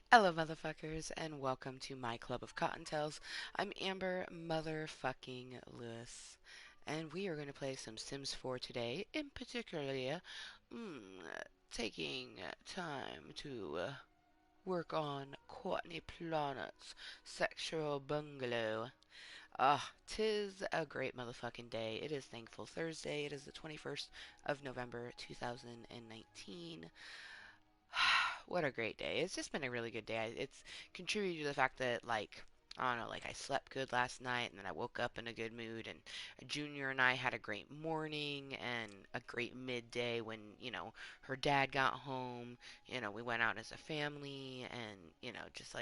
Hello, motherfuckers, and welcome to my Club of Cottontails. I'm Amber motherfucking Lewis, and we are going to play some Sims 4 today. In particular, taking time to work on Courtney Planet's sexual bungalow. Tis a great motherfucking day. It is Thankful Thursday. It is the 21st of November, 2019. What a great day. It's just been a really good day. It's contributed to the fact that, I don't know, I slept good last night and then I woke up in a good mood. And Junior and I had a great morning and a great midday when, her dad got home. We went out as a family and, just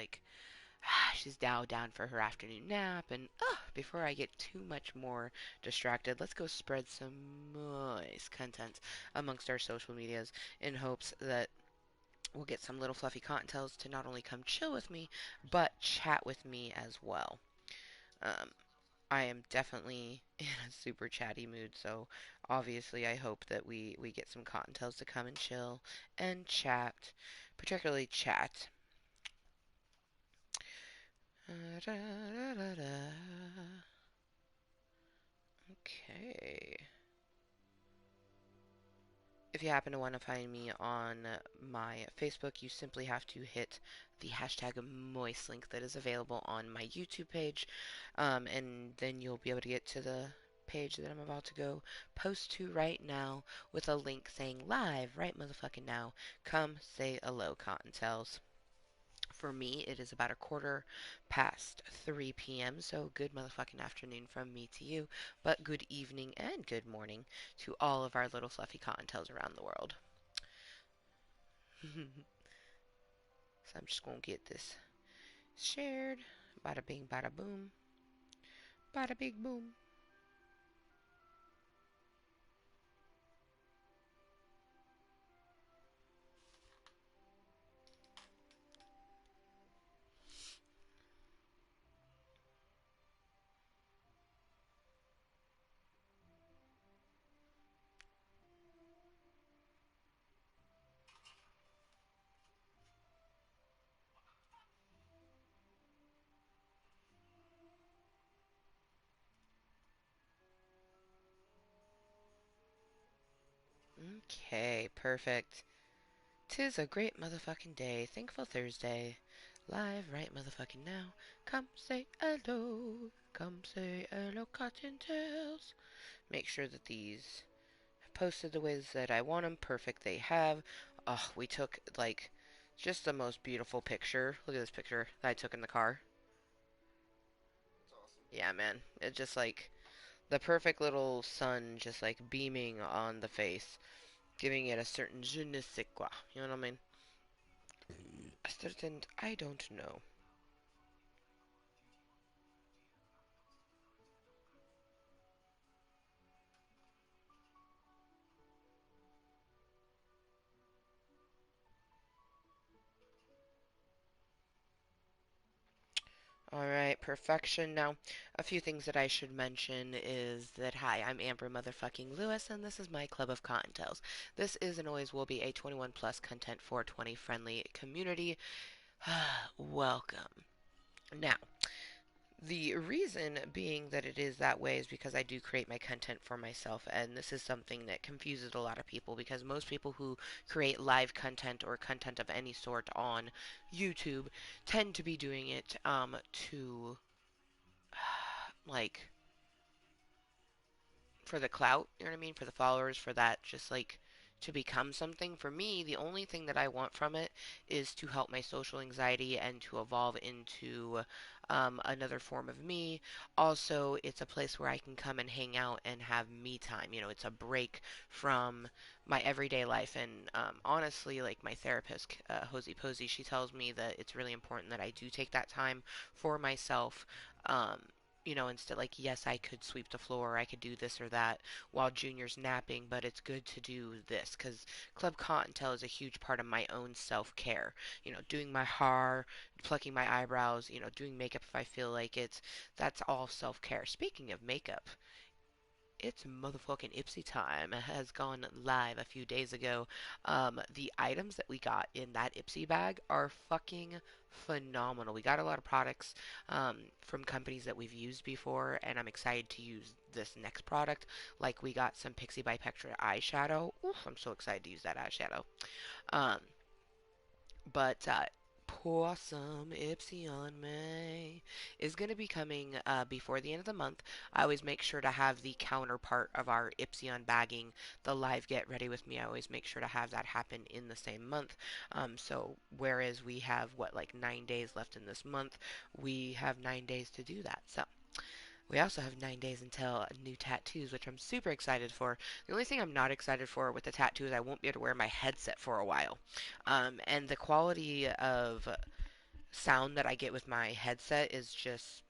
she's now down for her afternoon nap. And before I get too much more distracted, let's go spread some moist content amongst our social medias in hopes that we'll get some little fluffy cottontails to not only come chill with me, but chat with me as well. Um, I am definitely in a super chatty mood, so obviously I hope that we get some cottontails to come and chill and chat, particularly chat. Okay. If you happen to want to find me on my Facebook, you simply have to hit the hashtag moist link that is available on my YouTube page, and then you'll be able to get to the page that I'm about to go post to right now with a link saying live right motherfucking now. Come say hello, Cottontails. For me, it is about a quarter past 3 p.m., so good motherfucking afternoon from me to you, but good evening and good morning to all of our little fluffy cottontails around the world. So I'm just gonna get this shared. Bada bing, bada boom, bada big boom. Okay, perfect. Tis a great motherfucking day. Thankful Thursday. Live right motherfucking now. Come say hello. Come say hello, Cottontails. Make sure that these posted the ways that I want them. Perfect, they have. Oh, we took, just the most beautiful picture. Look at this picture that I took in the car. Yeah, man. It's just the perfect little sun just beaming on the face, giving it a certain je ne sais quoi. You know what I mean? A certain, I don't know. Alright, perfection. Now, a few things that I should mention is that, hi, I'm Amber motherfucking Lewis, and this is my Club of Cottontails. This is and always will be a 21 plus content 420 friendly community. Welcome. Now, the reason being that it is that way is because I do create my content for myself, and this is something that confuses a lot of people because most people who create live content or content of any sort on YouTube tend to be doing it to like for the clout, you know what I mean? For the followers, for that, just to become something. For me, the only thing that I want from it is to help my social anxiety and to evolve into another form of me. Also, it's a place where I can come and hang out and have me time. It's a break from my everyday life. And honestly, my therapist, Hosey Posey, she tells me that it's really important that I do take that time for myself. Instead, yes, I could sweep the floor, I could do this or that while Junior's napping, but it's good to do this because Club Cottontail is a huge part of my own self care. Doing my hair, plucking my eyebrows, doing makeup if I feel like it. That's all self care. Speaking of makeup, It's motherfucking Ipsy time. It has gone live a few days ago. The items that we got in that Ipsy bag are fucking phenomenal. We got a lot of products from companies that we've used before, and I'm excited to use this next product. Like we got some Pixie by Pectra eyeshadow. Oof, I'm so excited to use that eyeshadow. Um, but pour some Ipsy on me is going to be coming before the end of the month. I always make sure to have the counterpart of our Ipsy on bagging, the live Get Ready With Me. I always make sure to have that happen in the same month. So whereas we have, what, like 9 days left in this month, we have 9 days to do that. So we also have 9 days until new tattoos, which I'm super excited for. The only thing I'm not excited for with the tattoo is I won't be able to wear my headset for a while. And the quality of sound that I get with my headset is just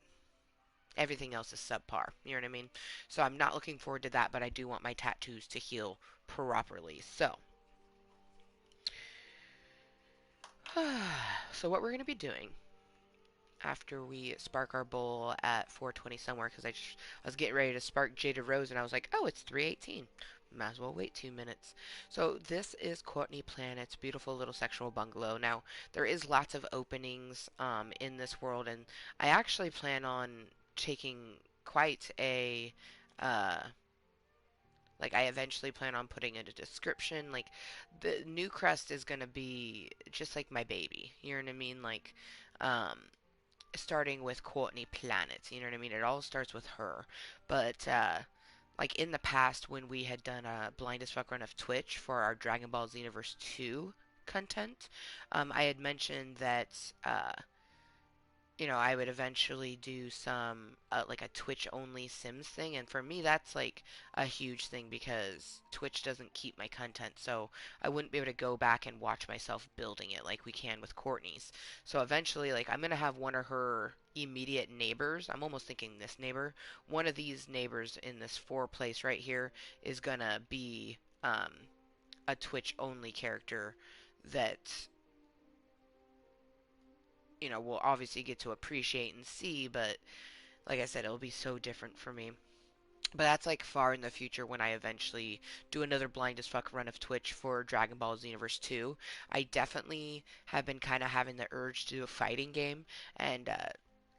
everything else is subpar. You know what I mean? So I'm not looking forward to that, but I do want my tattoos to heal properly. So what we're going to be doing after we spark our bowl at 4:20 somewhere because I was getting ready to spark Jada Rose and I was like, oh, it's 3:18. Might as well wait 2 minutes. So this is Courtney Planet's beautiful little sexual bungalow. Now there is lots of openings in this world, and I actually plan on taking quite a uh, like I eventually plan on putting in a description. Like the new crest is gonna be just like my baby. You know what I mean? Like um, starting with Courtney Planet. You know what I mean? It all starts with her. But like in the past, when we had done a blind as fuck run of Twitch for our Dragon Ball Xenoverse 2 content, I had mentioned that I would eventually do some like a Twitch only Sims thing, and for me that's like a huge thing because Twitch doesn't keep my content, so I wouldn't be able to go back and watch myself building it like we can with Courtney's. So eventually, like I'm gonna have one of her immediate neighbors. I'm almost thinking this neighbor. One of these neighbors in this four place right here is gonna be a Twitch only character that we'll obviously get to appreciate and see, but like I said, it'll be so different for me. But that's like far in the future when I eventually do another blind as fuck run of Twitch for Dragon Ball Xenoverse 2. I definitely have been kind of having the urge to do a fighting game, and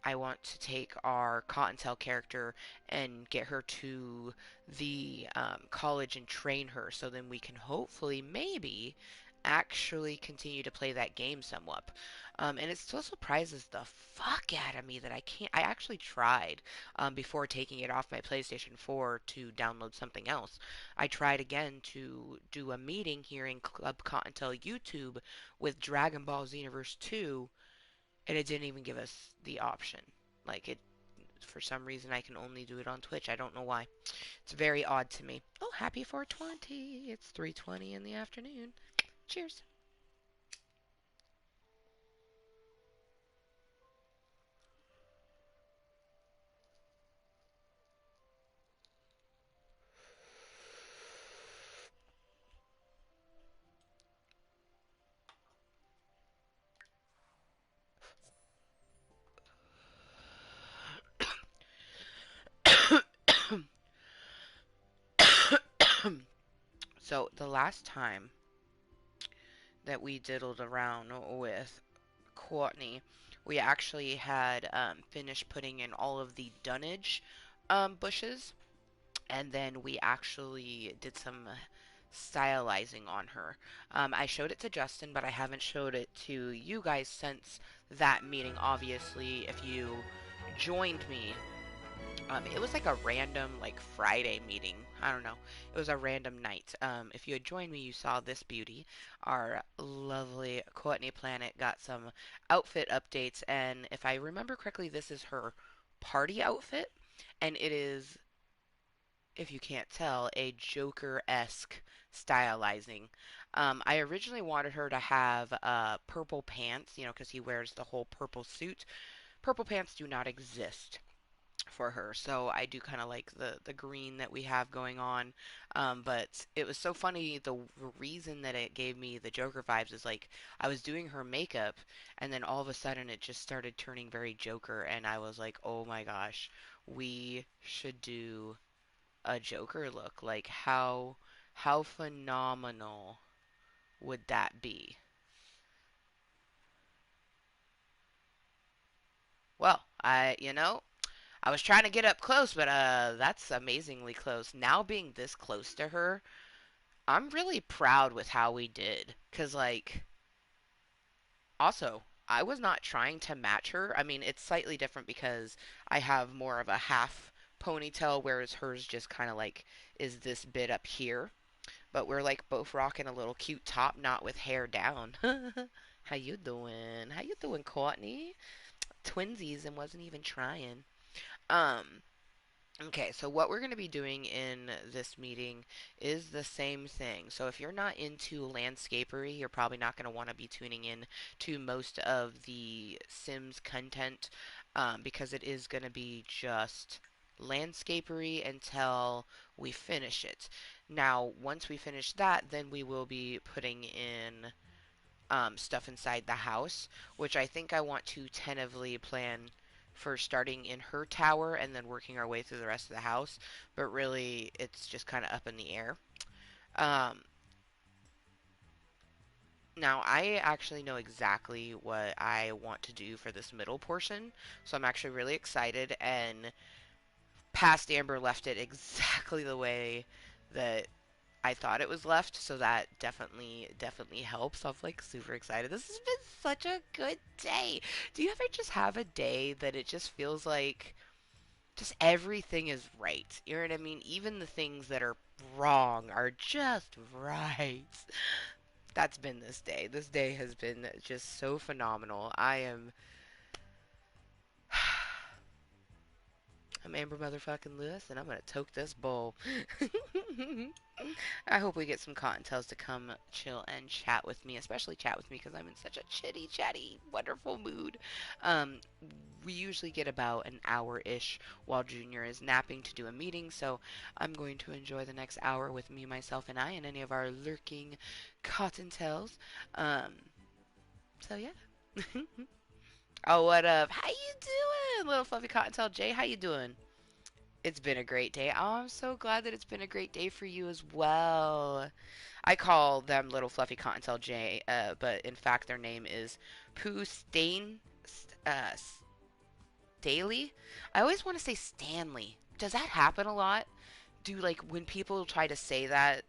I want to take our Kottontale character and get her to the college and train her so then we can hopefully, maybe, actually continue to play that game somewhat. And it still surprises the fuck out of me that I can't. I actually tried before taking it off my PlayStation 4 to download something else. I tried again to do a meeting here in Club Kottontale YouTube with Dragon Ball Xenoverse 2, and it didn't even give us the option. Like it, for some reason, I can only do it on Twitch. I don't know why. It's very odd to me. Oh, happy 420! It's 3:20 in the afternoon. Cheers. So the last time that we diddled around with Courtney, we actually had finished putting in all of the dunnage bushes, and then we actually did some stylizing on her. I showed it to Justin, but I haven't showed it to you guys since that meeting. Obviously, if you joined me, it was like a random like Friday meeting. I don't know. It was a random night. If you had joined me, you saw this beauty. Our lovely Courtney Planet got some outfit updates, and if I remember correctly, this is her party outfit, and it is, if you can't tell, a Joker-esque stylizing. I originally wanted her to have purple pants, because he wears the whole purple suit. Purple pants do not exist for her. So I do kind of like the green that we have going on. But it was so funny. The reason that it gave me the Joker vibes is like I was doing her makeup, and then all of a sudden it just started turning very Joker, and I was like, oh my gosh, we should do a Joker look? Like how phenomenal would that be? Well, I was trying to get up close, but that's amazingly close. Now being this close to her, I'm really proud with how we did. 'Cause like also, I was not trying to match her. I mean, it's slightly different because I have more of a half ponytail, whereas hers just kind of like is this bit up here. But we're like both rocking a little cute top knot with hair down. How you doing? How you doing, Courtney? Twinsies and wasn't even trying. Um, Okay, so what we're going to be doing in this meeting is the same thing. So if you're not into landscapery, you're probably not going to want to be tuning in to most of the Sims content because it is going to be just landscapery until we finish it. Now, once we finish that, then we will be putting in stuff inside the house, which I think I want to tentatively plan for starting in her tower and then working our way through the rest of the house. But really, it's just kind of up in the air. Um, Now, I actually know exactly what I want to do for this middle portion, so I'm actually really excited. And past Amber left it exactly the way that I thought it was left, so that definitely helps. I'm like super excited. This has been such a good day. Do you ever just have a day that it just feels like just everything is right? You know what I mean? Even the things that are wrong are just right. That's been this day. This day has been just so phenomenal. I'm Amber motherfucking Lewis, and I'm gonna toke this bowl. I hope we get some Cottontails to come chill and chat with me, especially chat with me because I'm in such a chitty, chatty, wonderful mood. Um, we usually get about an hour-ish while Junior is napping to do a meeting, so I'm going to enjoy the next hour with me, myself, and I, and any of our lurking Cottontails. Um, so yeah. Oh, what up? How you doing, little fluffy Cottontail Jay? How you doing? It's been a great day. Oh, I'm so glad that it's been a great day for you as well. I call them Little Fluffy Cottontail J, but in fact their name is Pooh uh, Staley. I always want to say Stanley. Does that happen a lot? Do like when people try to say that,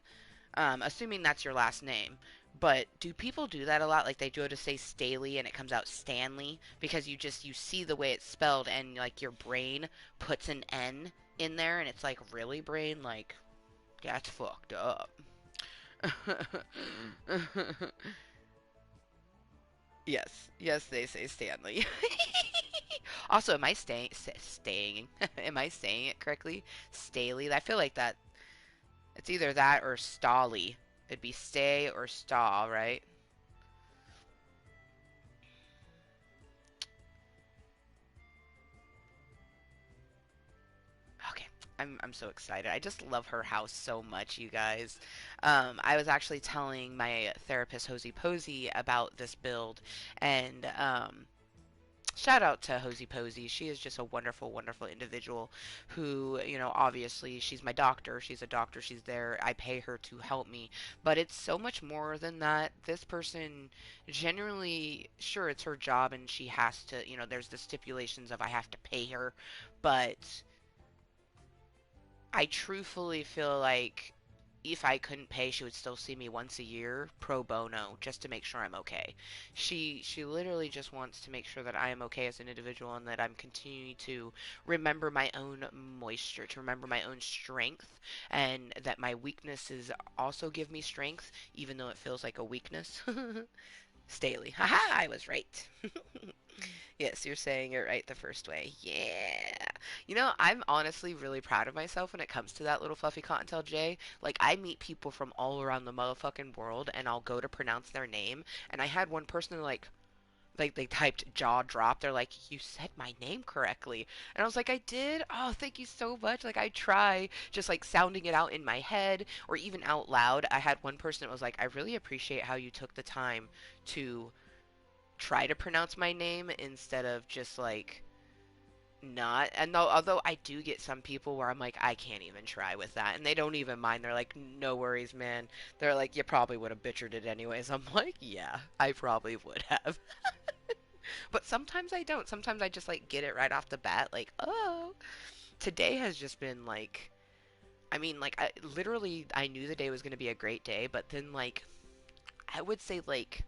assuming that's your last name, but do people do that a lot? Like they go to say Staley and it comes out Stanley because you see the way it's spelled and like your brain puts an N in there and it's like really brain like that's fucked up. Yes, yes, they say Stanley. Also, am I staying? Am I saying it correctly? Staley. I feel like that. It's either that or Stolly. It'd be stay or stall, right? Okay. I'm so excited. I just love her house so much, you guys. I was actually telling my therapist Hosey Posey about this build, and shout out to Hosey Posey. She is just a wonderful, wonderful individual who, obviously she's my doctor. She's a doctor. She's there. I pay her to help me. But it's so much more than that. This person generally, sure, it's her job and she has to, there's the stipulations of I have to pay her. But I truthfully feel like if I couldn't pay, she would still see me once a year pro bono just to make sure I'm okay. She literally just wants to make sure that I am okay as an individual and that I'm continuing to remember my own moisture, to remember my own strength, and that my weaknesses also give me strength, even though it feels like a weakness. Staley. Haha, I was right. Yes, you're saying it right the first way. Yeah. I'm honestly really proud of myself when it comes to that little fluffy cottontail Jay. Like, I meet people from all around the motherfucking world, and I'll go to pronounce their name, and I had one person like they typed jaw drop. They're like, "You said my name correctly," and I was like, "I did. Oh, thank you so much." Like, I try just like sounding it out in my head or even out loud. I had one person that was like, "I really appreciate how you took the time to try to pronounce my name instead of just like not. And though, although I do get some people where I'm like, I can't even try with that, and they don't even mind. They're like, no worries, man. They're like, you probably would have butchered it anyways. I'm like, yeah, I probably would have. But sometimes I don't. Sometimes I just like get it right off the bat. Like, oh, today has just been like, I mean, like, I literally I knew the day was gonna be a great day, but then like I would say like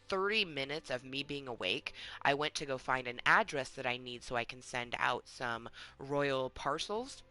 30 minutes of me being awake, I went to go find an address that I need so I can send out some royal parcels.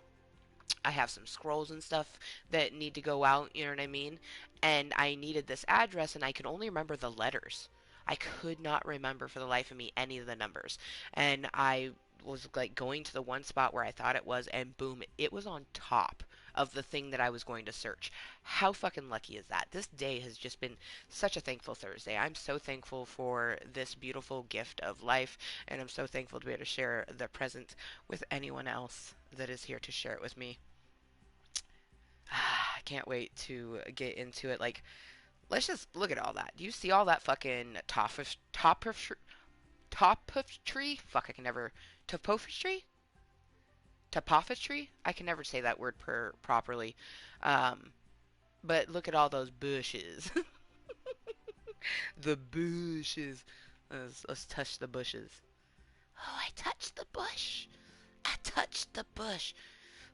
I have some scrolls and stuff that need to go out, you know what I mean? And I needed this address and I could only remember the letters. I could not remember for the life of me any of the numbers. And I was like going to the one spot where I thought it was, and boom, it was on top of the thing that I was going to search. How fucking lucky is that? This day has just been such a thankful Thursday. I'm so thankful for this beautiful gift of life, and I'm so thankful to be able to share the present with anyone else that is here to share it with me. I can't wait to get into it. Like, let's just look at all that. Do you see all that fucking topography? Fuck, I can never. Topography? Topography? I can never say that word properly. Um, but look at all those bushes. The bushes. Let's touch the bushes. Oh, I touched the bush. I touched the bush.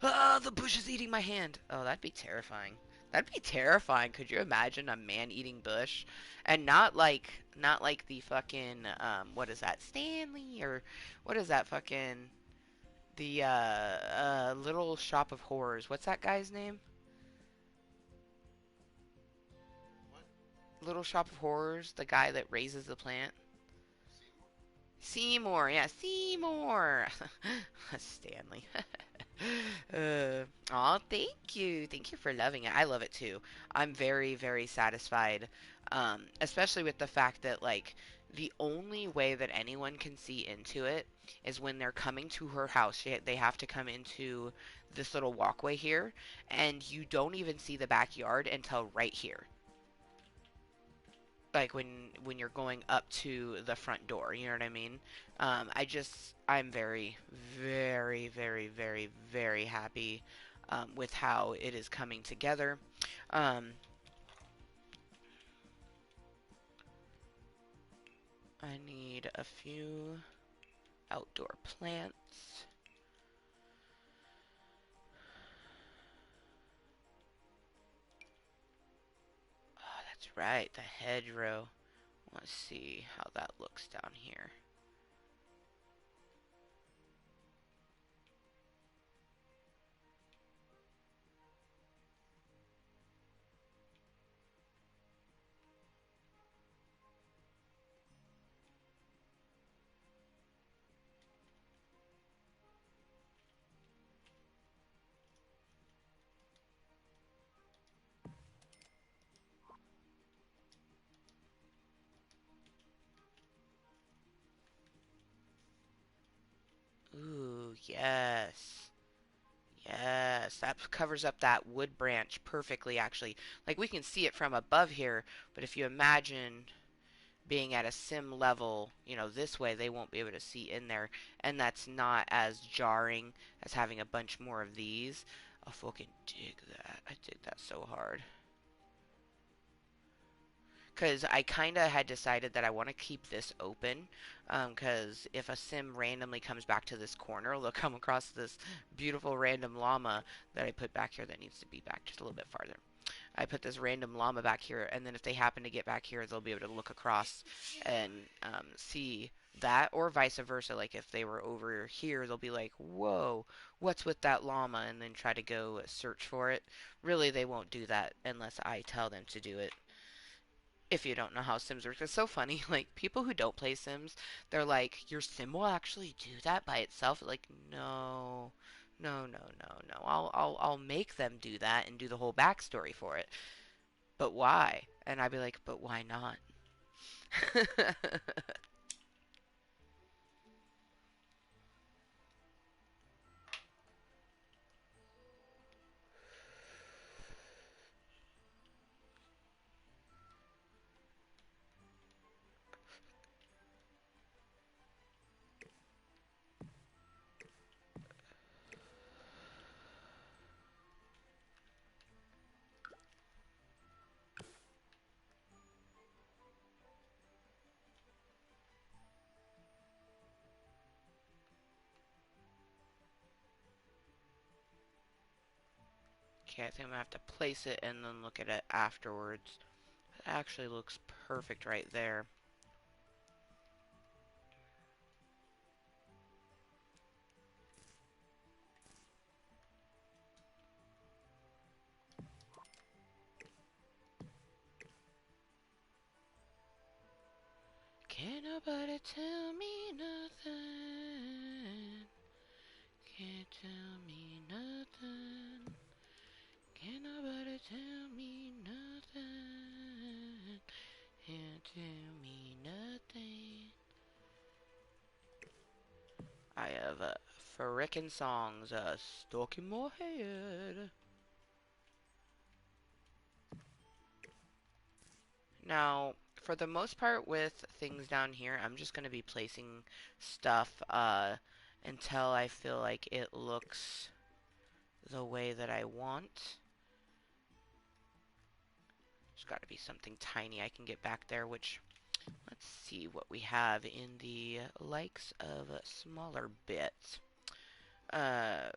Oh, the bush is eating my hand. Oh, that'd be terrifying. That'd be terrifying. Could you imagine a man eating bush? And not like the fucking what is that? Stanley or what is that fucking the Little Shop of Horrors. What's that guy's name? Little Shop of Horrors, the guy that raises the plant. Seymour, yeah, Seymour. Stanley. Aw, thank you for loving it. I love it too. I'm very, very satisfied, especially with the fact that like the only way that anyone can see into it is when they're coming to her house. They have to come into this little walkway here, and you don't even see the backyard until right here, like when you're going up to the front door, you know what I mean? I'm very, very, very, very, very happy with how it is coming together. um, I need a few outdoor plants. Oh, that's right, the hedgerow. Let's see how that looks down here. Ooh, yes. Yes, that covers up that wood branch perfectly, actually. Like, we can see it from above here, but if you imagine being at a sim level, this way, they won't be able to see in there, and that's not as jarring as having a bunch more of these. I fucking dig that. I dig that so hard. Because I kind of had decided that I want to keep this open. Because if a sim randomly comes back to this corner, they'll come across this beautiful random llama that I put back here that needs to be back just a little bit farther. I put this random llama back here, and then if they happen to get back here, they'll be able to look across and see that, or vice versa. Like if they were over here, they'll be like, "Whoa, what's with that llama?" and then try to go search for it. Really, they won't do that unless I tell them to do it. If you don't know how Sims works, it's so funny. Like people who don't play Sims, they're like, "Your Sim will actually do that by itself." Like, no, no, no, no, no. I'll make them do that and do the whole backstory for it. But why? And I'd be like, but why not? Okay, I think I'm gonna have to place it and then look at it afterwards. It actually looks perfect right there. Can't nobody tell me nothing. Can't tell me nothing. Can't nobody tell me nothing. Can't tell me nothing. I have frickin' songs stuck in my head. Now, for the most part with things down here, I'm just going to be placing stuff until I feel like it looks the way that I want. There's got to be something tiny I can get back there, which, let's see what we have in the likes of smaller bits. Uh,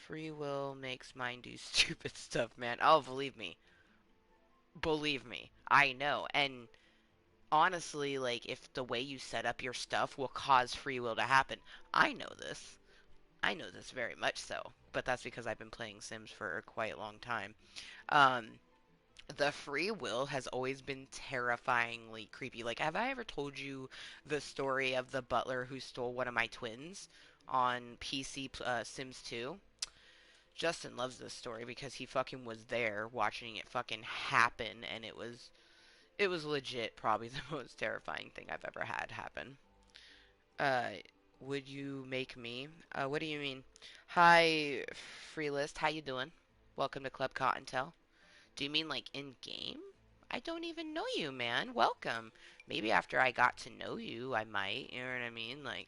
Free will makes mine do stupid stuff, man. Oh, believe me. Believe me. I know. And honestly, like, if the way you set up your stuff will cause free will to happen, I know this. I know this very much so. But that's because I've been playing Sims for a quite long time. Um, the free will has always been terrifyingly creepy. Like, have I ever told you the story of the butler who stole one of my twins on PC Sims 2? Justin loves this story because he fucking was there watching it fucking happen, and it was legit probably the most terrifying thing I've ever had happen. Uh, would you make me? What do you mean? Hi, free list. How you doing? Welcome to Club Kottontale. Do you mean like in game? I don't even know you, man. Welcome. Maybe after I got to know you, I might. You know what I mean? Like,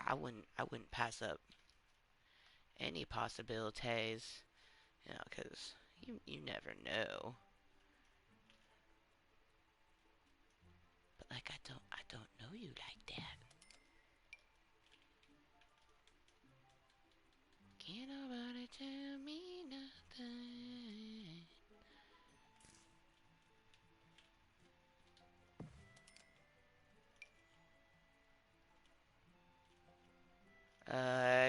I wouldn't pass up any possibilities. You know, 'cause you never know. But like, I don't know you like that. Can't nobody tell me nothing.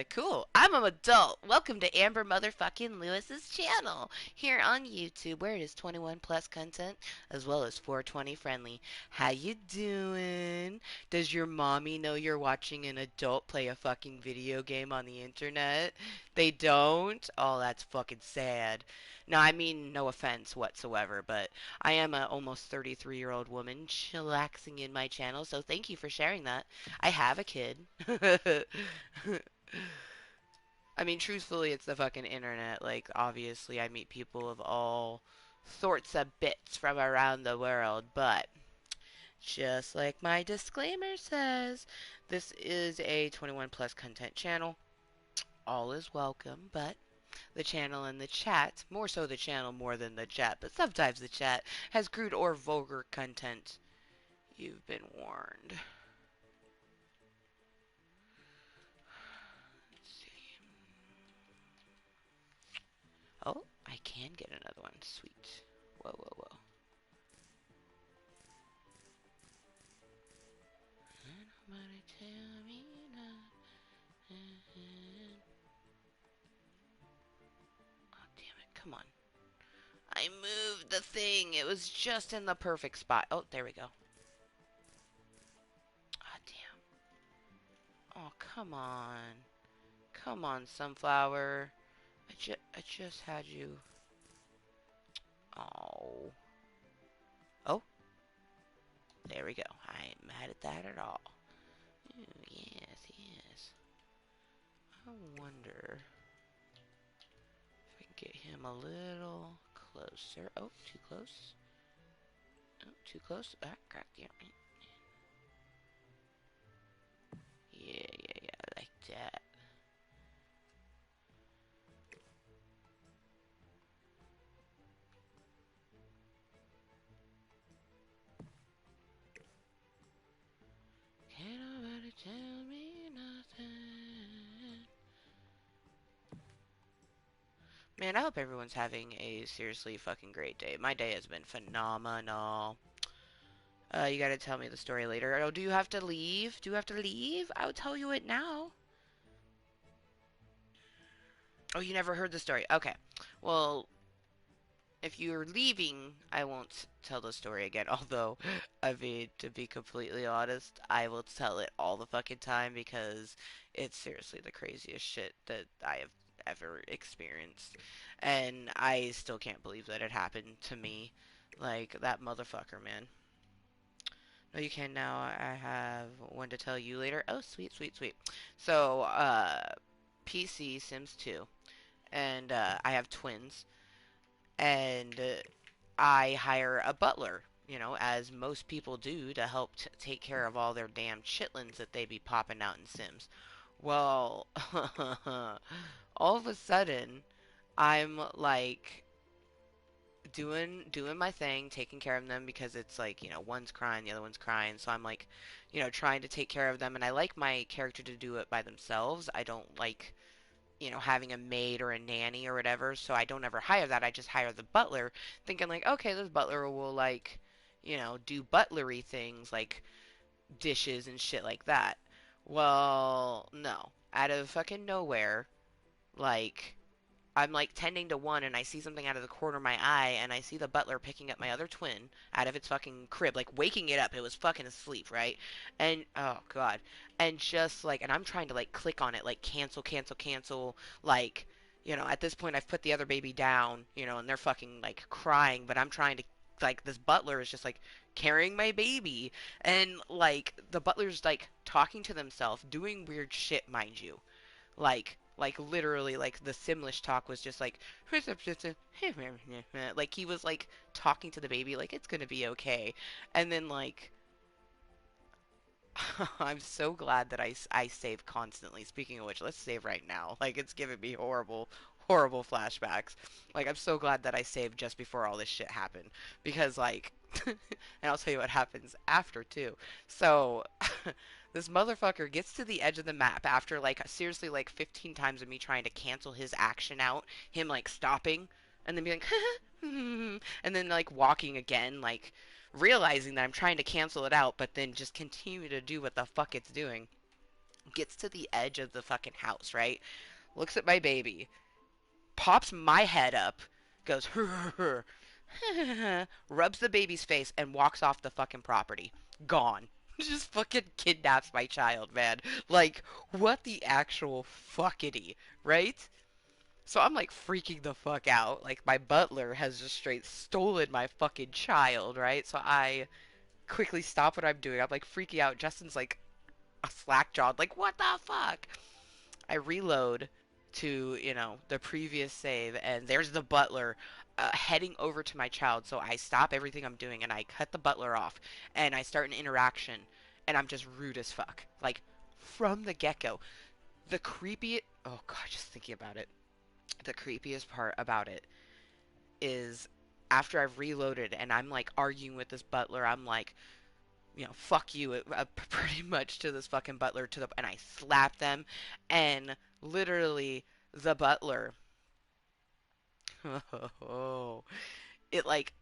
Cool. I'm an adult. Welcome to Amber Motherfucking Lewis's channel here on YouTube, where it is 21 plus content as well as 420 friendly. How you doing? Does your mommy know you're watching an adult play a fucking video game on the internet? They don't? Oh, that's fucking sad. No, I mean no offense whatsoever, but I am a almost 33-year-old woman chillaxing in my channel, so thank you for sharing that. I have a kid. I mean, truthfully, it's the fucking internet. Like, obviously, I meet people of all sorts of bits from around the world, but just like my disclaimer says, this is a 21 plus content channel. All is welcome, but the channel and the chat, more so the channel more than the chat, but sometimes the chat has crude or vulgar content. You've been warned. Let's see. Oh, I can get another one. Sweet. Whoa, whoa, whoa. Nobody tell me nothing. Oh, damn it. Come on. I moved the thing. It was just in the perfect spot. Oh, there we go. Oh, damn. Oh, come on. Come on, sunflower. I just had you. Oh. Oh, there we go. I ain't mad at that at all. Ooh, yes, yes. I wonder if I can get him a little closer. Oh, too close. Oh, too close. Ah, crap. Yeah. Yeah, yeah, yeah. I like that. Can't nobody tell me nothing. Man, I hope everyone's having a seriously fucking great day. My day has been phenomenal. You gotta tell me the story later. Oh, do you have to leave? Do you have to leave? I'll tell you it now. Oh, you never heard the story. Okay. Well, if you're leaving, I won't tell the story again. Although, I mean, to be completely honest, I will tell it all the fucking time because it's seriously the craziest shit that I have ever experienced. And I still can't believe that it happened to me. Like, that motherfucker, man. No, you can now. I have one to tell you later. Oh, sweet, sweet, sweet. So, PC Sims 2. And, I have twins. And I hire a butler, as most people do to help take care of all their damn chitlins that they be popping out in Sims. Well, all of a sudden, I'm like doing my thing, taking care of them because it's like, one's crying, the other one's crying. So I'm like, trying to take care of them and I like my character to do it by themselves. I don't like having a maid or a nanny or whatever. So I don't ever hire that. I just hire the butler, thinking like, okay, this butler will like, do butlery things like dishes and shit like that. Well, no. Out of fucking nowhere, like I'm like tending to one and I see something out of the corner of my eye and I see the butler picking up my other twin out of its fucking crib, like waking it up. It was fucking asleep, right? And oh god. And just like and I'm trying to like click on it like cancel, cancel, cancel, like at this point I've put the other baby down, and they're fucking like crying, but I'm trying to like this butler is just like carrying my baby and like the butler's like talking to themselves, doing weird shit, mind you, like literally like the Simlish talk was just like like he was like talking to the baby like it's gonna be okay, and then like I'm so glad that I save constantly. Speaking of which, let's save right now. Like it's giving me horrible, horrible flashbacks. Like I'm so glad that I saved just before all this shit happened because like, and I'll tell you what happens after too. So this motherfucker gets to the edge of the map after like seriously like 15 times of me trying to cancel his action out, him like stopping and then being like, and then like walking again, like realizing that I'm trying to cancel it out, but then just continue to do what the fuck it's doing. Gets to the edge of the fucking house, right? Looks at my baby, pops my head up, goes, rubs the baby's face, and walks off the fucking property. Gone. Just fucking kidnaps my child, man. Like, what the actual fuckity, right? So I'm like freaking the fuck out. Like, my butler has just straight stolen my fucking child, right? So I quickly stop what I'm doing. I'm like freaking out. Justin's like a slack jawed, like, what the fuck? I reload to, the previous save, and there's the butler heading over to my child. So I stop everything I'm doing and I cut the butler off and I start an interaction, and I'm just rude as fuck. Like, from the get go. The creepy. Oh, God, just thinking about it. The creepiest part about it is after I've reloaded and I'm like arguing with this butler, I'm like, fuck you, pretty much to this fucking butler and I slap them, and literally the butler, oh, it like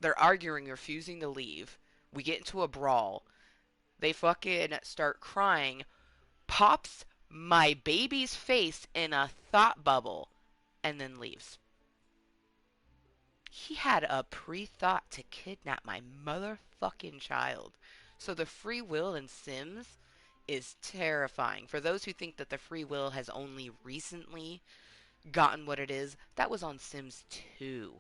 they're arguing, refusing to leave. We get into a brawl. They fucking start crying. Pops my baby's face in a thought bubble, and then leaves. He had a pre-thought to kidnap my motherfucking child. So the free will in Sims is terrifying. For those who think that the free will has only recently gotten what it is, that was on Sims 2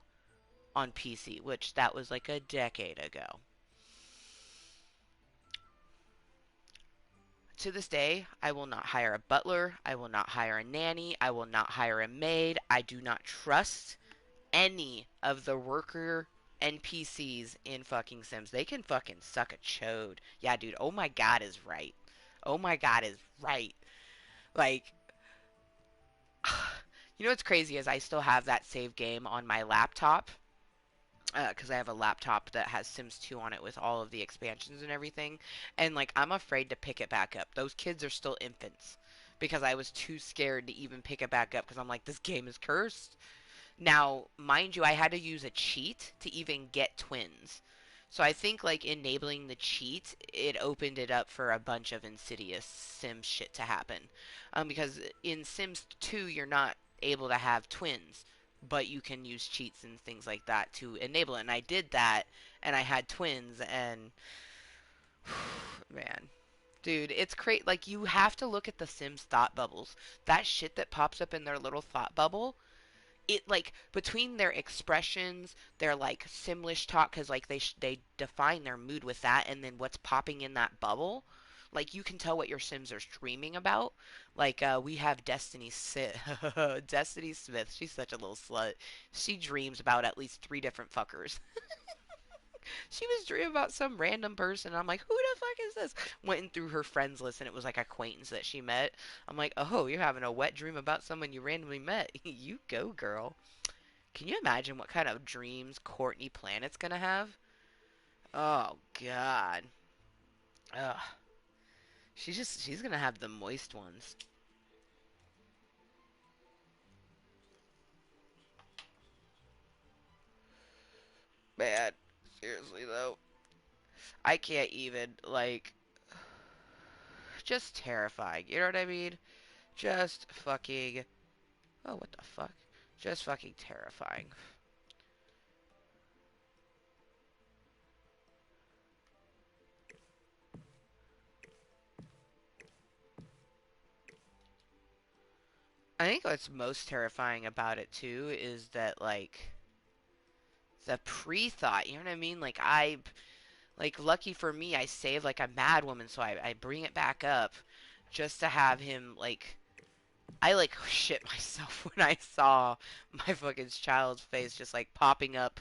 on PC, which that was like a decade ago. To this day, I will not hire a butler. I will not hire a nanny. I will not hire a maid. I do not trust any of the worker NPCs in fucking Sims. They can fucking suck a chode. Yeah, dude. Oh my god is right. Oh my god is right. Like, what's crazy is I still have that save game on my laptop. Because I have a laptop that has Sims 2 on it with all of the expansions and everything. And, like, I'm afraid to pick it back up. Those kids are still infants. Because I was too scared to even pick it back up. Because I'm like, this game is cursed. Now, mind you, I had to use a cheat to even get twins. So I think like enabling the cheat, it opened it up for a bunch of insidious Sims shit to happen. Because in Sims 2, you're not able to have twins, but you can use cheats and things like that to enable it. And I did that, and I had twins, and man, dude, it's crazy. Like you have to look at the Sims thought bubbles. That shit that pops up in their little thought bubble, it like between their expressions, their like simlish talk, because like they define their mood with that, and then what's popping in that bubble, like you can tell what your Sims are streaming about. Like we have Destiny Smith. She's such a little slut. She dreams about at least three different fuckers. She was dreaming about some random person. I'm like, who the fuck is this? Went through her friends list, and it was like acquaintance that she met. I'm like, oh, you're having a wet dream about someone you randomly met. You go, girl. Can you imagine what kind of dreams Courtney Planet's gonna have? Oh God. Ugh. She's gonna have the moist ones. Man, seriously though, I can't even like. Just terrifying. You know what I mean? Just fucking. Oh, what the fuck? Just fucking terrifying. I think what's most terrifying about it too is that like the pre-thought. You know what I mean? Like lucky for me, I saved like a mad woman, so I bring it back up just to have him like I like shit myself when I saw my fucking child's face just like popping up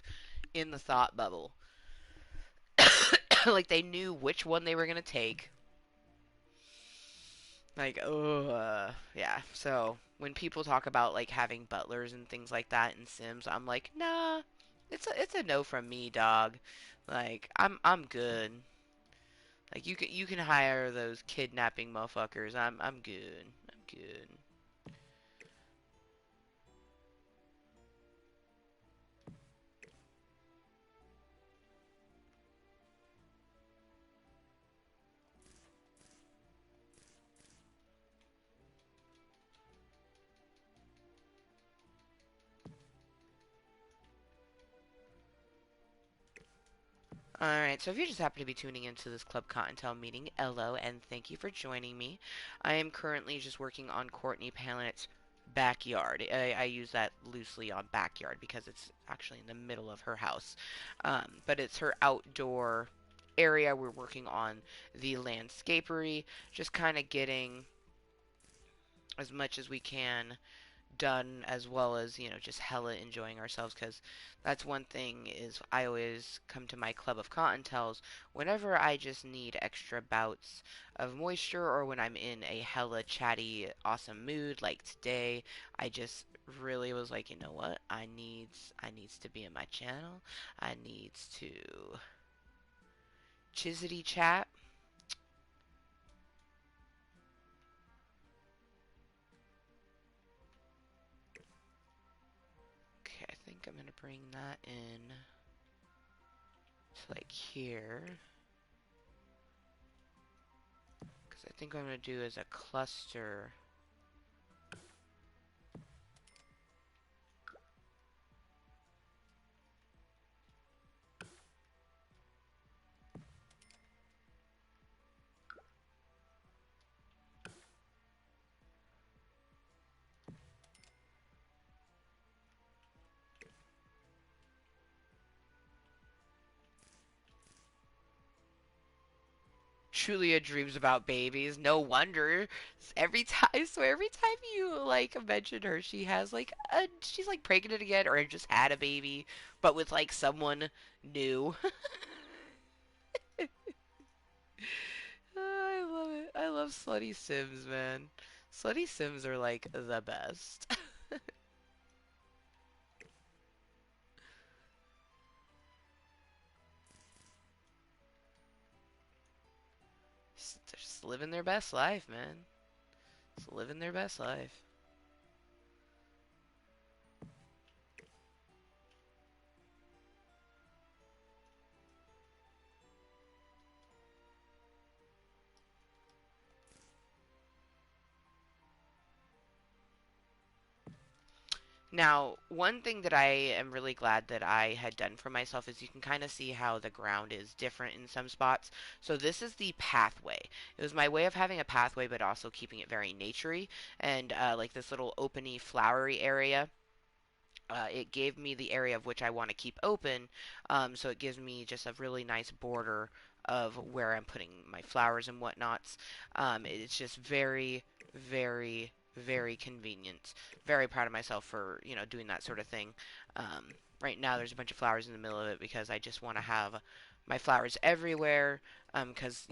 in the thought bubble. Like they knew which one they were gonna take. Like, oh, yeah. So when people talk about like having butlers and things like that in Sims, I'm like, nah, it's a no from me, dog. Like, I'm good. Like you can hire those kidnapping motherfuckers. I'm good. I'm good. Alright, so if you just happen to be tuning into this Club Kottontale meeting, hello and thank you for joining me. I am currently just working on Courtney Planet's backyard. I use that loosely on backyard because it's actually in the middle of her house. But it's her outdoor area. We're working on the landscapery, just kind of getting as much as we can done, as well as just hella enjoying ourselves, because that's one thing is I always come to my club of cottontails whenever I just need extra bouts of moisture, or when I'm in a hella chatty awesome mood like today. I just really was like, you know what, I needs to be in my channel. I needs to chizzity chat. Okay, I think I'm gonna bring that in to like here. Because I think what I'm going to do is a cluster. Julia dreams about babies. No wonder. Every time, I swear, every time you like mention her, she's like pregnant again, or just had a baby, but with like someone new. I love it. I love slutty Sims, man. Slutty Sims are like the best. They're just living their best life, man. Just living their best life. Now, one thing that I am really glad that I had done for myself is you can kind of see how the ground is different in some spots. So this is the pathway. It was my way of having a pathway, but also keeping it very naturey and like this little openy, flowery area. It gave me the area of which I want to keep open, so it gives me just a really nice border of where I'm putting my flowers and whatnots. It's just very, very, very convenient. Very proud of myself for doing that sort of thing. Right now, there's a bunch of flowers in the middle of it because I just want to have my flowers everywhere. Because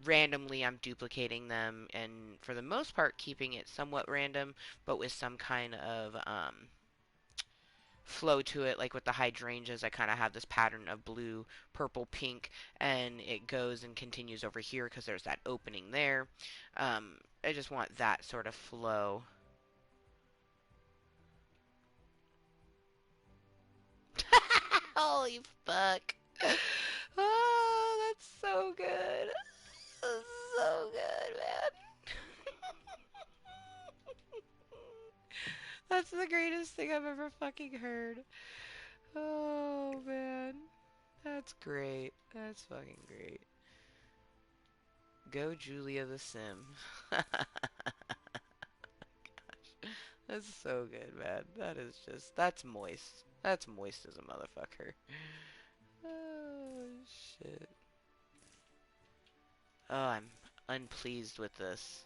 randomly I'm duplicating them, and for the most part, keeping it somewhat random, but with some kind of flow to it. Like with the hydrangeas, I kind of have this pattern of blue, purple, pink, and it goes and continues over here because there's that opening there. I just want that sort of flow. Holy fuck. Oh, that's so good. That's so good, man. That's the greatest thing I've ever fucking heard. Oh, man. That's great. That's fucking great. Go Julia the Sim. That's so good, man. That is just, that's moist. That's moist as a motherfucker. Oh, shit. Oh, I'm unpleased with this.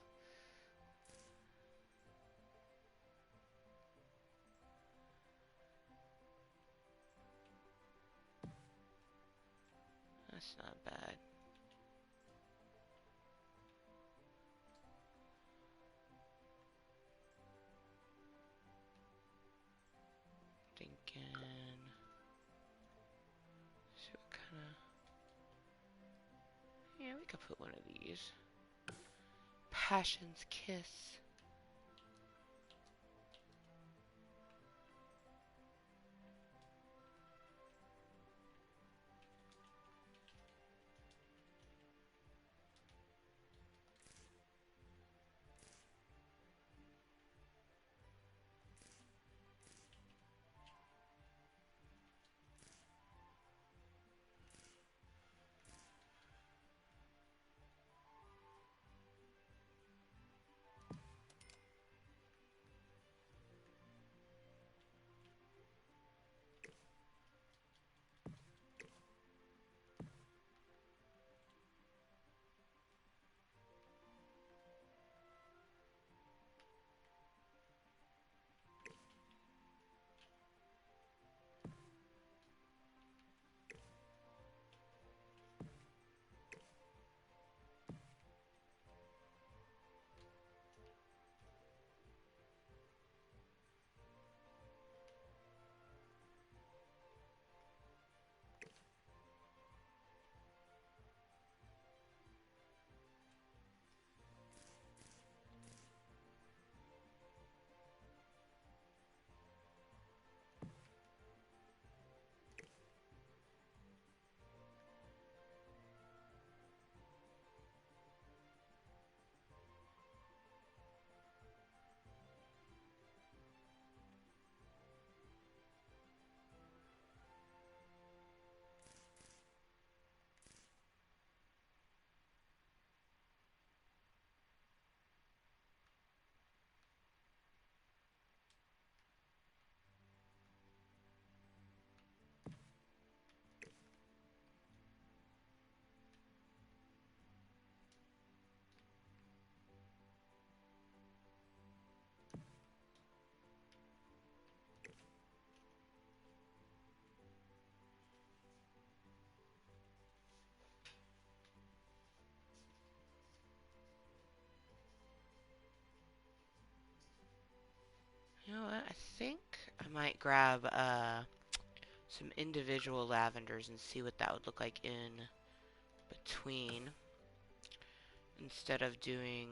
That's not bad. Thinking. So what kind of. Yeah, we could put one of these. Passion's Kiss. You know what? I think I might grab some individual lavenders and see what that would look like in between instead of doing.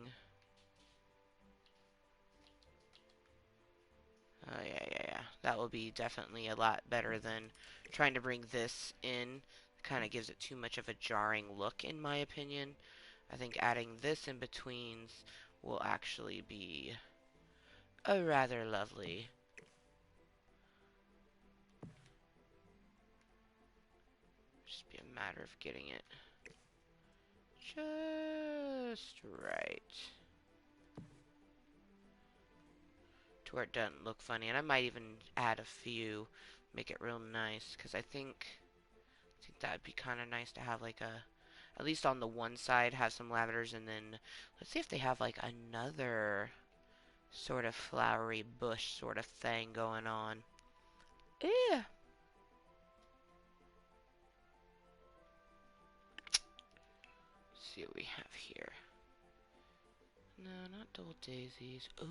Oh yeah, yeah, yeah. That will be definitely a lot better than trying to bring this in. Kind of gives it too much of a jarring look, in my opinion. I think adding this in betweens will actually be a rather lovely. matter of getting it just right to where it doesn't look funny. And I might even add a few, make it real nice, because I think that'd be kind of nice to have like at least on the one side, have some lavenders, and then let's see if they have like another sort of flowery bush sort of thing going on. Yeah. Let's see what we have here. No, not double daisies. Ooh.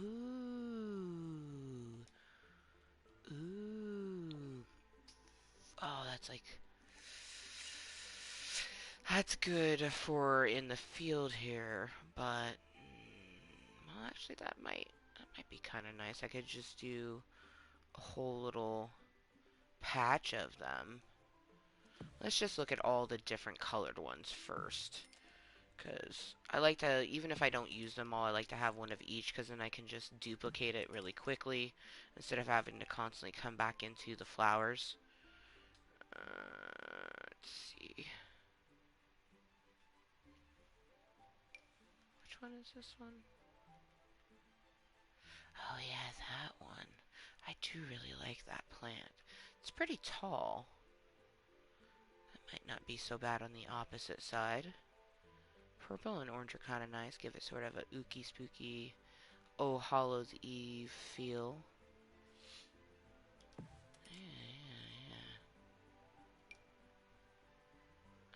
Ooh. Oh, that's good for in the field here, but well, actually that might be kind of nice. I could just do a whole little patch of them. Let's just look at all the different colored ones first. Because I like to, even if I don't use them all, I like to have one of each because then I can just duplicate it really quickly instead of having to constantly come back into the flowers. Let's see. Which one is this one? Oh yeah, that one. I do really like that plant. It's pretty tall. That might not be so bad on the opposite side. Purple and orange are kind of nice. Give it sort of a ooky spooky Oh Hallows Eve feel. Yeah.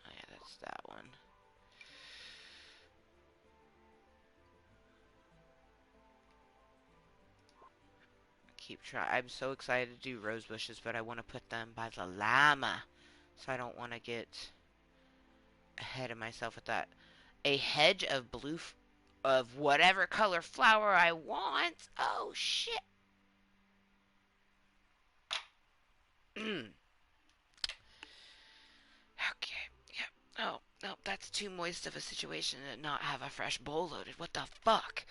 Oh yeah, that's that one. Keep trying. I'm so excited to do rose bushes, but I want to put them by the llama. So I don't want to get ahead of myself with that. A hedge of of whatever color flower I want. Oh shit. Okay. Yep. Oh, no, that's too moist of a situation to not have a fresh bowl loaded. What the fuck?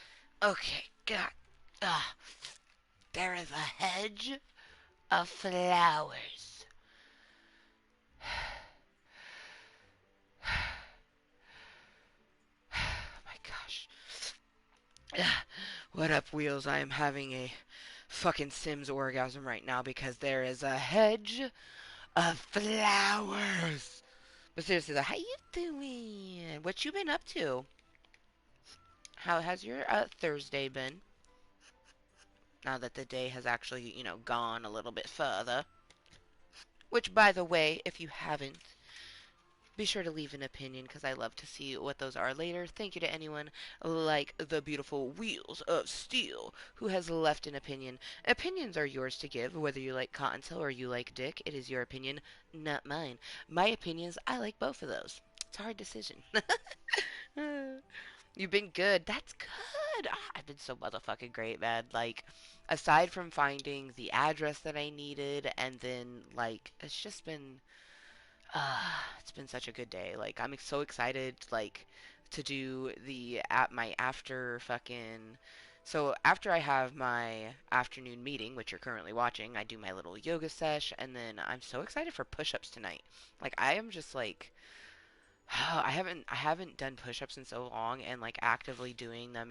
Okay, God. Ah, there is a hedge of flowers. Oh my gosh. What up, Wheels? I am having a fucking Sims orgasm right now because there is a hedge of flowers. But seriously, though, how you doing? What you been up to? How has your Thursday been? Now that the day has actually, gone a little bit further. Which, by the way, if you haven't, be sure to leave an opinion because I love to see what those are later. Thank you to anyone like the beautiful Wheels of Steel who has left an opinion. Opinions are yours to give, whether you like Cottontail or you like Dick. It is your opinion, not mine. My opinions, I like both of those. It's a hard decision. You've been good. That's good. Ah, I've been so motherfucking great, man. Like, aside from finding the address that I needed, and then, like, it's been such a good day. Like, I'm so excited, like, to do my after fucking. So after I have my afternoon meeting, which you're currently watching, I do my little yoga sesh, and then I'm so excited for push-ups tonight. Like, I am just like, I haven't done push-ups in so long, and like actively doing them,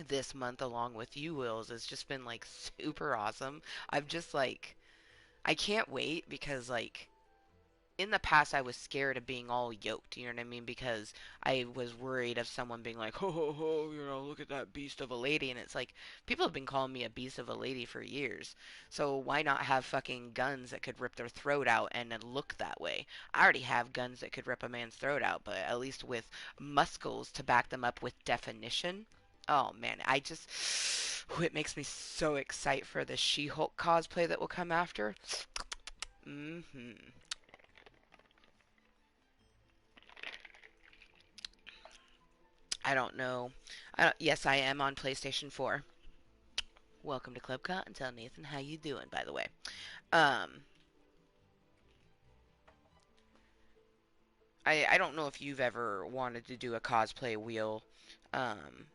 this month along with you, Wills, has just been like super awesome. I'm just like, I can't wait because like in the past I was scared of being all yoked, you know what I mean? Because I was worried of someone being like, ho ho ho, look at that beast of a lady. And it's like, people have been calling me a beast of a lady for years. So why not have fucking guns that could rip their throat out and then look that way? I already have guns that could rip a man's throat out, but at least with muscles to back them up with definition. Oh man, it makes me so excited for the She-Hulk cosplay that will come after. Mm-hmm. I don't know. Yes, I am on PlayStation 4. Welcome to Club Kottontale, Nathan. How you doing, by the way? Um, I don't know if you've ever wanted to do a cosplay wheel, um,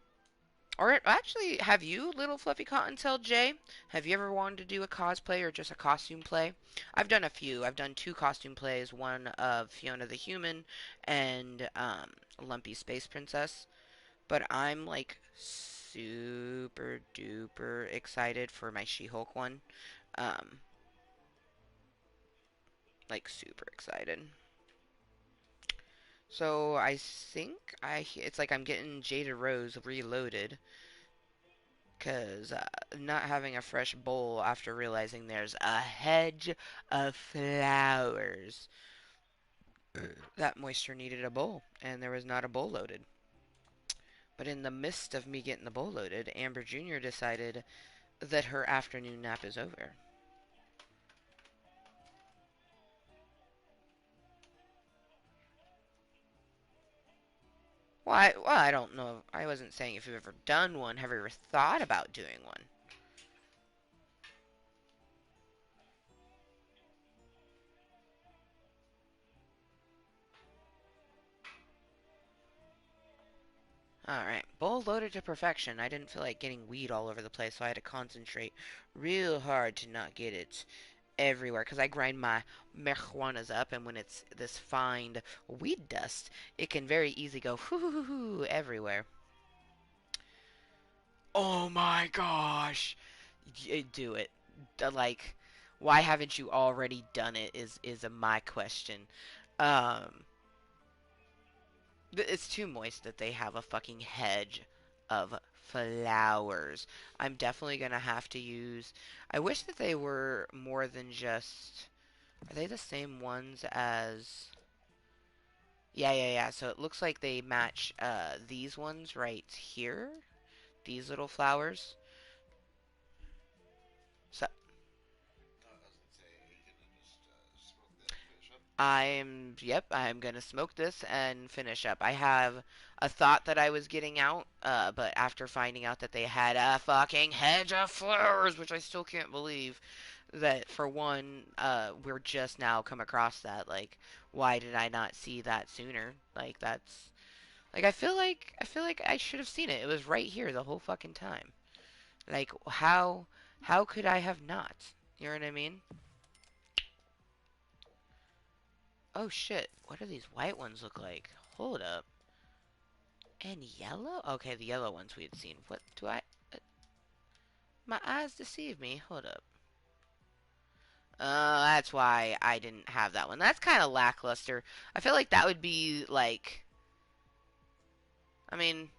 Or actually, have you, little fluffy cottontail Jay? Have you ever wanted to do a cosplay or just a costume play? I've done a few. I've done two costume plays, one of Fiona the Human and Lumpy Space Princess. But I'm like super duper excited for my She-Hulk one. Um, like super excited. So I think it's like I'm getting Jada Rose reloaded because not having a fresh bowl after realizing there's a hedge of flowers. That moisture needed a bowl, and there was not a bowl loaded. But in the midst of me getting the bowl loaded, Amber Jr. decided that her afternoon nap is over. Well, I don't know. I wasn't saying if you've ever done one. Have you ever thought about doing one? Alright, bowl loaded to perfection. I didn't feel like getting weed all over the place, so I had to concentrate real hard to not get it everywhere. Because I grind my marijuanas up, and when it's this fine weed dust, it can very easily go hoo everywhere. Oh my gosh! Do it. Like, why haven't you already done it is my question. Um, it's too moist that they have a fucking hedge of flowers. I'm definitely gonna have to use. I wish that they were more than just. Are they the same ones as? Yeah, yeah, yeah. So it looks like they match these ones right here. These little flowers. So yep, I'm gonna smoke this and finish up. I have a thought that I was getting out, but after finding out that they had a fucking hedge of flowers, which I still can't believe, that for one, we're just now come across that. Like, why did I not see that sooner? Like, that's like I feel like I should have seen it. It was right here the whole fucking time. Like, how could I have not? You know what I mean? Oh shit, what do these white ones look like? Hold up. And yellow? Okay, the yellow ones we had seen. What do I... My eyes deceive me. Hold up. That's why I didn't have that one. That's kind of lackluster. I feel like that would be like... I mean,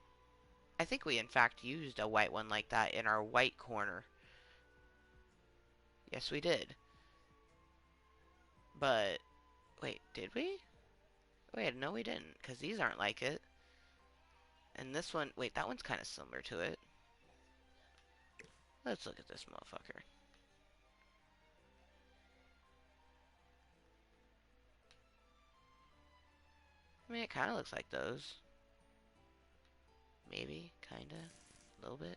I think we in fact used a white one like that in our white corner. Yes, we did. But, wait, did we? Wait, no we didn't, because these aren't like it. And this one, wait, that one's kind of similar to it. Let's look at this motherfucker. I mean, it kind of looks like those. Maybe, kinda, a little bit.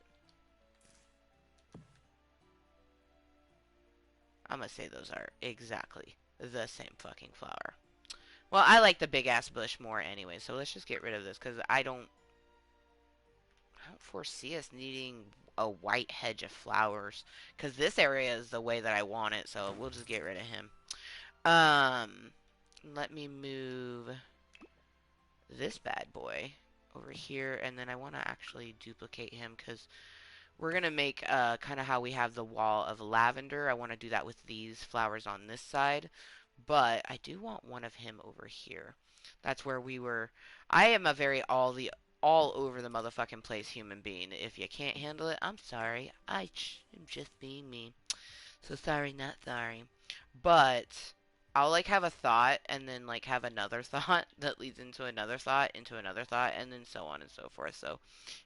I'm gonna say those are exactly the same fucking flower. Well, I like the big ass bush more anyway, so let's just get rid of this because I don't foresee us needing a white hedge of flowers because this area is the way that I want it, so we'll just get rid of him. Um, Let me move this bad boy over here, and then I want to actually duplicate him because we're going to make kind of how we have the wall of lavender. I want to do that with these flowers on this side. But I do want one of him over here. That's where we were. I am a very all over the motherfucking place human being. If you can't handle it, I'm sorry. I'm just being me. So sorry, not sorry. But I'll like have a thought and then like have another thought that leads into another thought, and then so on and so forth. So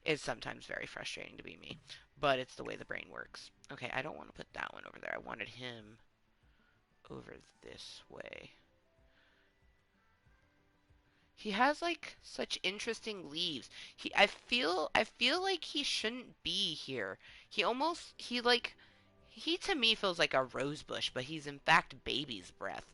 it's sometimes very frustrating to be me. But it's the way the brain works. Okay, I don't want to put that one over there. I wanted him over this way. He has like such interesting leaves. I feel like he shouldn't be here. He to me feels like a rose bush, but he's in fact baby's breath.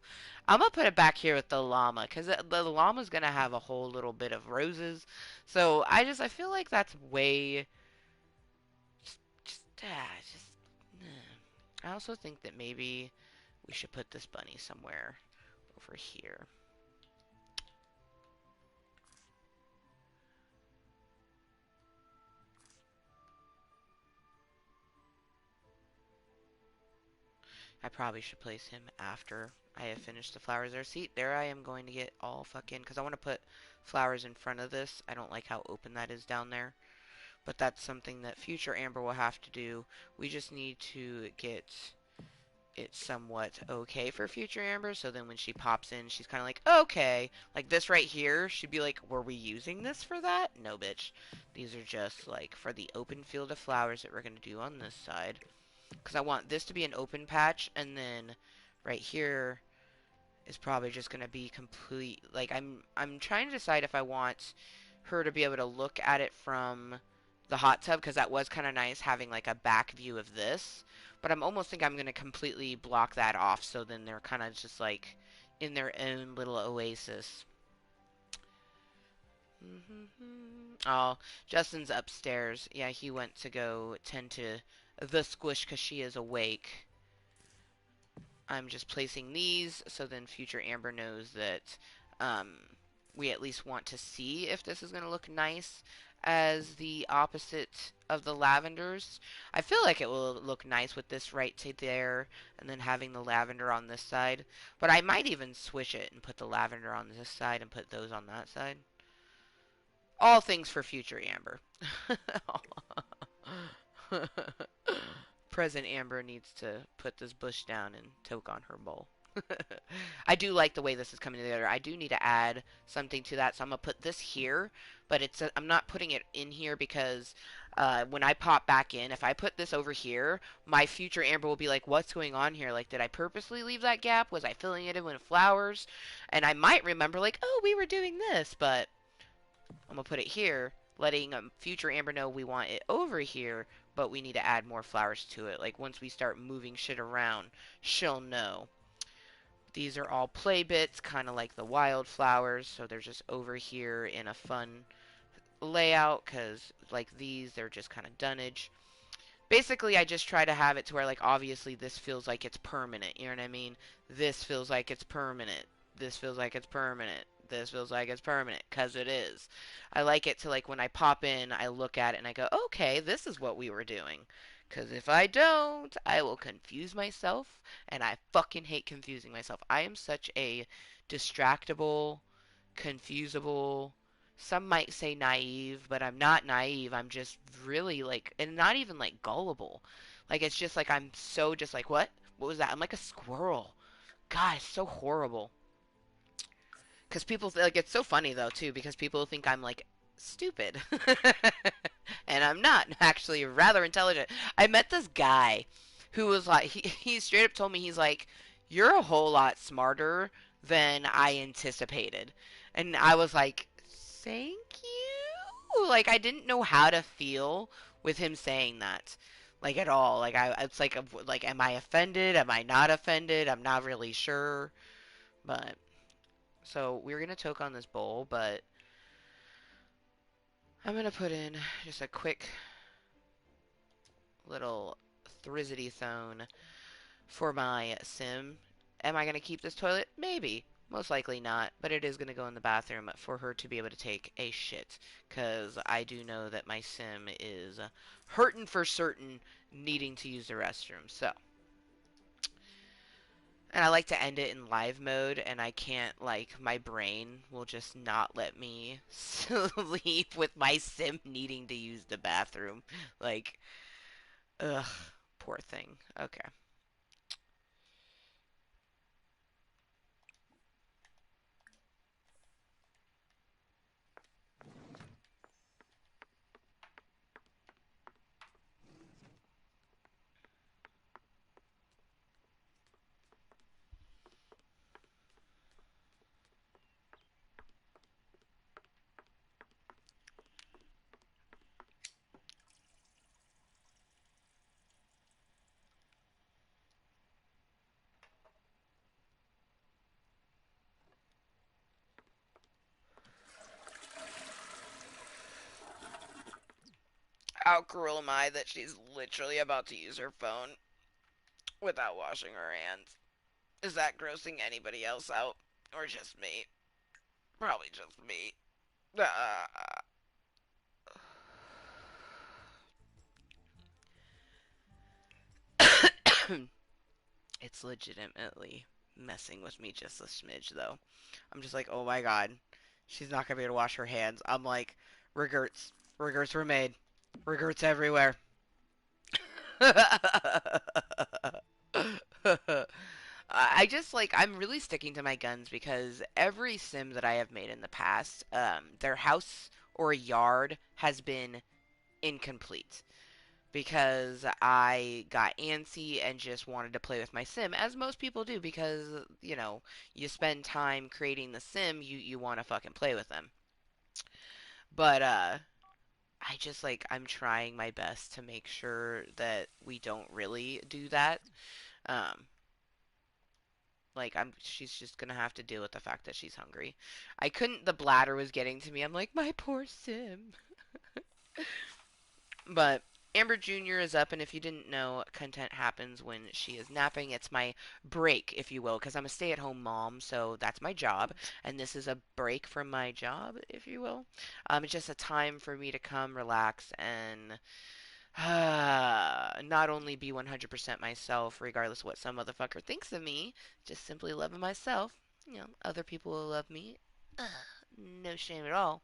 I'm gonna put it back here with the llama because the llama's gonna have a whole little bit of roses. So I feel like that's way Yeah, just. I also think that maybe we should put this bunny somewhere over here. I probably should place him after I have finished the flowers there. See, there I am going to get all fucking... Because I want to put flowers in front of this. I don't like how open that is down there. But that's something that future Amber will have to do. We just need to get it somewhat okay for future Amber. So then when she pops in, she's kind of like, okay. Like this right here, she'd be like, were we using this for that? No, bitch. These are just like for the open field of flowers that we're going to do on this side. Because I want this to be an open patch, and then right here is probably just going to be complete. Like I'm trying to decide if I want her to be able to look at it from the hot tub, because that was kind of nice having like a back view of this. But I'm almost think I'm going to completely block that off, so then they're kind of just like in their own little oasis. Oh, Justin's upstairs. Yeah, he went to go tend to the squish because she is awake. I'm just placing these so then future Amber knows that um, we at least want to see if this is going to look nice as the opposite of the lavenders. I feel like it will look nice with this right to there and then having the lavender on this side. But I might even switch it and put the lavender on this side and put those on that side. All things for future Amber. Present Amber needs to put this bush down and toke on her bowl. I do like the way this is coming together. I do need to add something to that, so I'm gonna put this here, but I'm not putting it in here because when I pop back in, if I put this over here, my future Amber will be like, "What's going on here? Like, did I purposely leave that gap? Was I filling it in with flowers?" And I might remember like, "Oh, we were doing this," but I'm gonna put it here, letting future Amber know we want it over here, but we need to add more flowers to it. Like once we start moving shit around, she'll know. These are all play bits, kind of like the wildflowers, so they're just over here in a fun layout, because like these, they're just kind of dunnage. Basically, I just try to have it to where, like, obviously this feels like it's permanent, you know what I mean? This feels like it's permanent. This feels like it's permanent. This feels like it's permanent, because it is. I like it to, like, when I pop in, I look at it and I go, okay, this is what we were doing. Because if I don't, I will confuse myself, and I fucking hate confusing myself. I am such a distractible, confusable, some might say naive, but I'm not naive. I'm just really like, and not even like gullible. Like it's just like I'm so just like, what? What was that? I'm like a squirrel. God, it's so horrible. Because people like it's so funny though too because people think I'm like stupid, and I'm not. I'm actually rather intelligent. I met this guy who was like he straight up told me he's like you're a whole lot smarter than I anticipated, and I was like thank you. Like I didn't know how to feel with him saying that. Like at all, like it's like, am I offended? Am I not offended? I'm not really sure, but so we're gonna toke on this bowl, but I'm gonna put in just a quick little thrizzity thone for my sim. Am I gonna keep this toilet? Maybe. Most likely not, but it is gonna go in the bathroom for her to be able to take a shit. Cause I do know that my sim is hurting for certain, needing to use the restroom. So and I like to end it in live mode, and I can't, like, my brain will just not let me sleep with my sim needing to use the bathroom. Like, ugh, poor thing. Okay. How cruel am I that she's literally about to use her phone without washing her hands? Is that grossing anybody else out? Or just me? Probably just me. Uh, it's legitimately messing with me just a smidge, though. I'm just like, oh my god, she's not gonna be able to wash her hands. I'm like, regrets. Regrets were made. Regrets everywhere. I just like I'm really sticking to my guns because every sim that I have made in the past, their house or yard has been incomplete because I got antsy and just wanted to play with my sim, as most people do, because you spend time creating the sim, you want to fucking play with them. But I just like I'm trying my best to make sure that we don't really do that. Um, Like she's just gonna have to deal with the fact that she's hungry. I couldn't. The bladder was getting to me. I'm like, my poor Sim. But Amber Jr. is up, and if you didn't know, content happens when she is napping. It's my break, if you will, because I'm a stay-at-home mom, so that's my job, and this is a break from my job, if you will. It's just a time for me to come, relax, and not only be 100% myself, regardless of what some motherfucker thinks of me, just simply loving myself. Other people will love me. No shame at all.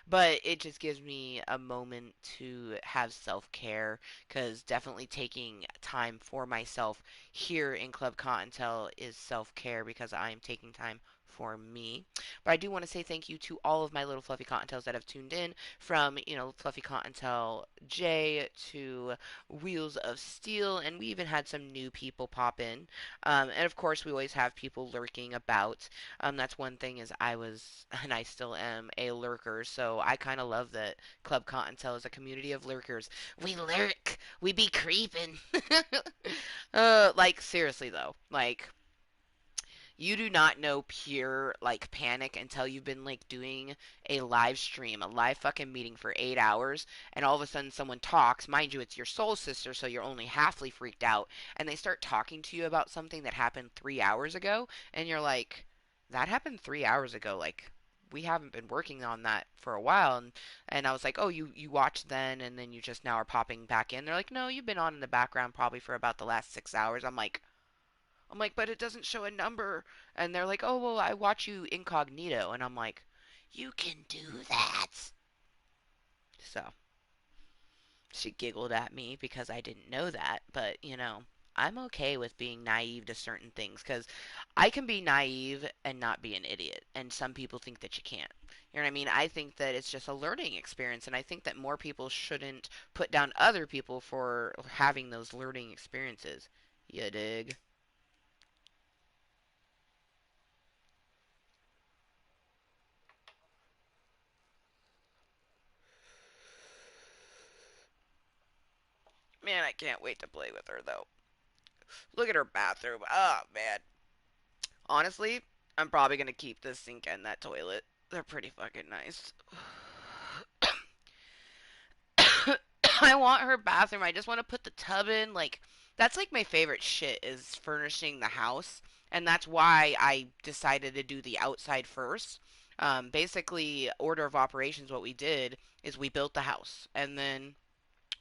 But it just gives me a moment to have self care because definitely taking time for myself here in Club Cottontail is self care because I am taking time for me. But I do want to say thank you to all of my little fluffy cottontails that have tuned in from, Fluffy Cottontail J to Wheels of Steel, and we even had some new people pop in. And of course, we always have people lurking about. That's one thing is I was, and I still am, a lurker. So I kind of love that Club Cottontail is a community of lurkers. We lurk. We be creeping. Like seriously though, like you do not know pure like panic until you've been like doing a live stream, a live fucking meeting for 8 hours, and all of a sudden someone talks. Mind you, it's your soul sister, so you're only halfly freaked out, and they start talking to you about something that happened 3 hours ago, and you're like, that happened 3 hours ago. Like, we haven't been working on that for a while, and I was like, oh, you watched then, and then you just now are popping back in. They're like, no, you've been on in the background probably for about the last 6 hours. I'm like, but it doesn't show a number. And they're like, oh, well, I watch you incognito. And I'm like, you can do that. So she giggled at me because I didn't know that. But, I'm okay with being naive to certain things because I can be naive and not be an idiot. And some people think that you can't. You know what I mean? I think that it's just a learning experience. And I think that more people shouldn't put down other people for having those learning experiences. You dig? Man, I can't wait to play with her, though. Look at her bathroom. Oh, man. Honestly, I'm probably going to keep this sink and that toilet. They're pretty fucking nice. I want her bathroom. I just want to put the tub in. Like, that's like my favorite shit is furnishing the house. And that's why I decided to do the outside first. Basically, order of operations, what we did is we built the house. And then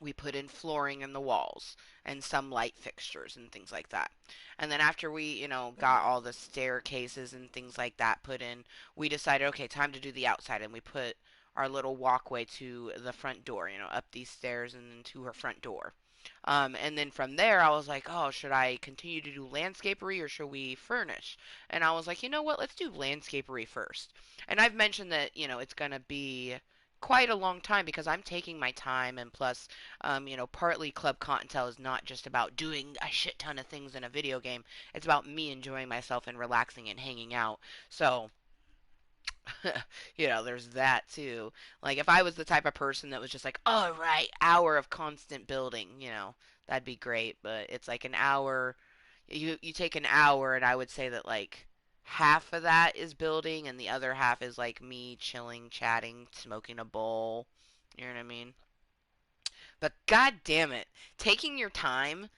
we put in flooring in the walls and some light fixtures and things like that. And then after we, got all the staircases and things like that put in, we decided, okay, time to do the outside. And we put our little walkway to the front door, up these stairs and then to her front door. And then from there, I was like, oh, should I continue to do landscapery or should we furnish? And I was like, you know what, let's do landscapery first. And I've mentioned that, it's going to be quite a long time because I'm taking my time and plus, partly Club Continental is not just about doing a shit ton of things in a video game. It's about me enjoying myself and relaxing and hanging out. So, there's that too. Like if I was the type of person that was just like, all right, hour of constant building, that'd be great. But it's like an hour. You take an hour, and I would say that like half of that is building, and the other half is like me chilling, chatting, smoking a bowl. You know what I mean? But god damn it, taking your time.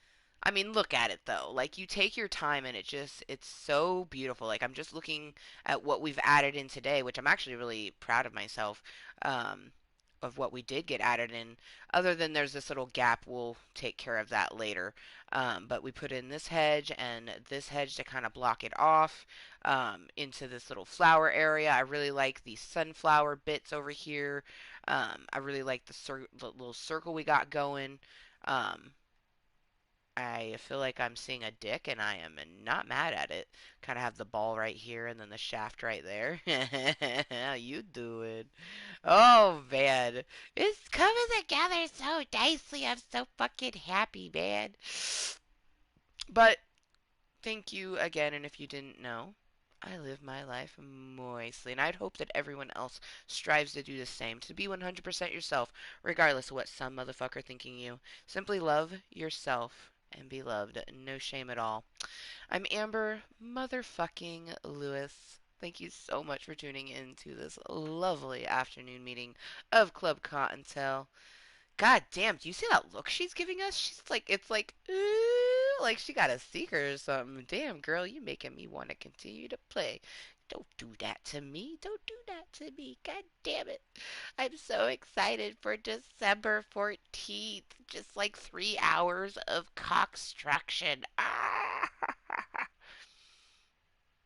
I mean, look at it though. Like you take your time and it's so beautiful. Like I'm just looking at what we've added in today, which I'm actually really proud of myself. Um, of what we did get added in. Other than there's this little gap, we'll take care of that later. But we put in this hedge and this hedge to kind of block it off into this little flower area. I really like the sunflower bits over here. I really like the little circle we got going. Um, I feel like I'm seeing a dick and I am not mad at it. Kind of have the ball right here and then the shaft right there. How you doing? Oh man, it's coming together so nicely. I'm so fucking happy, man. But thank you again, and if you didn't know, I live my life moistly, and I'd hope that everyone else strives to do the same, to be 100% yourself, regardless of what some motherfucker thinking you. Simply love yourself and be loved. No shame at all. I'm Amber motherfucking Lewis. Thank you so much for tuning in to this lovely afternoon meeting of Club Kottontale. God damn, do you see that look she's giving us? She's like, it's like, ooh, like she got a secret or something. Damn, girl, you making me want to continue to play. Don't do that to me. Don't do that to me. God damn it. I'm so excited for December 14th. Just like 3 hours of cockstruction. Ah!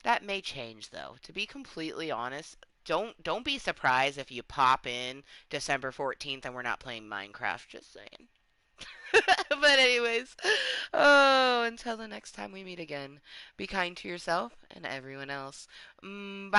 That may change though. To be completely honest, don't be surprised if you pop in December 14th and we're not playing Minecraft. Just saying. But anyways, oh, until the next time we meet again, be kind to yourself and everyone else. Bye.